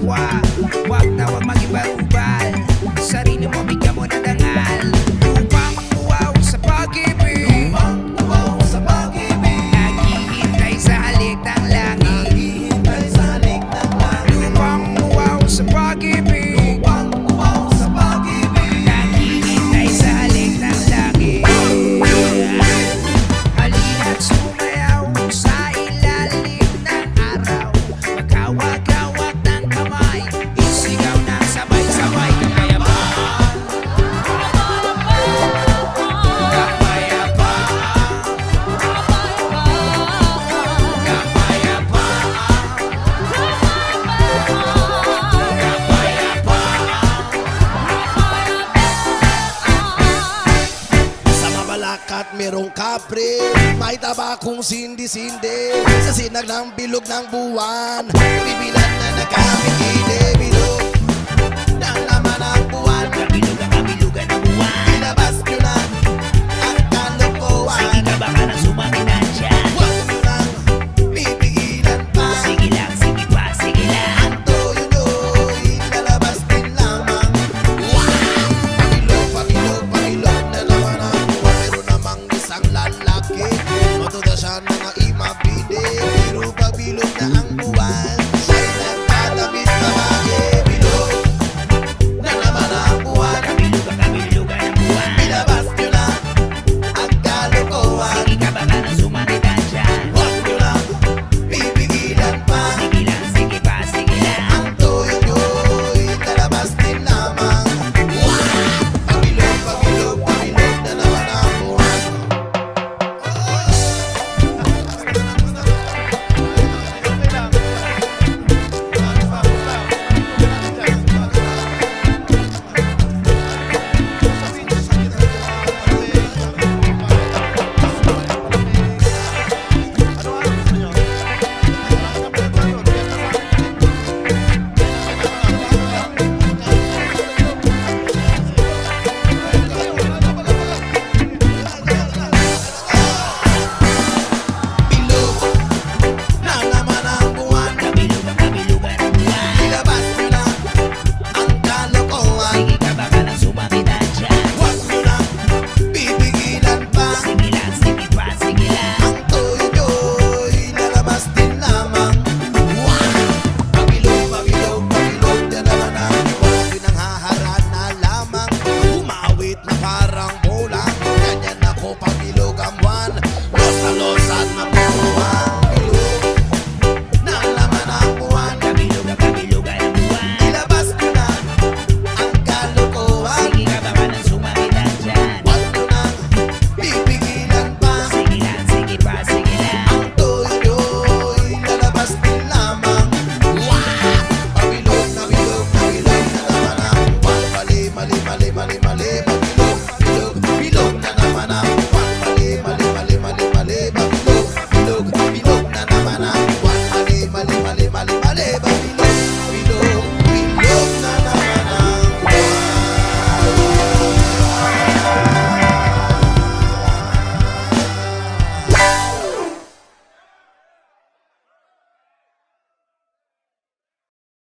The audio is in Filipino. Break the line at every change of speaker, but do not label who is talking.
kapwa. Wag na wag mag-iba-ubal, sarili mo bigyan mo na dangal. Lupang uwaw sa pag-ibig, lupang uwaw sa pag-ibig, naghihintay sa halik ng langit, naghihintay sa halik ng langit. Lupang uwaw sa pag-ibig, lupang uwaw sa pag-ibig, naghihintay sa halik ng langit. Halina't sumayaw sa ilalim ng araw, maghawak-hawak ng kamay, isigaw na sabay-sabay.
At merong kapre, may tabakong sindi-sindi sa sinag ng bilog ng buwan. Bibilan na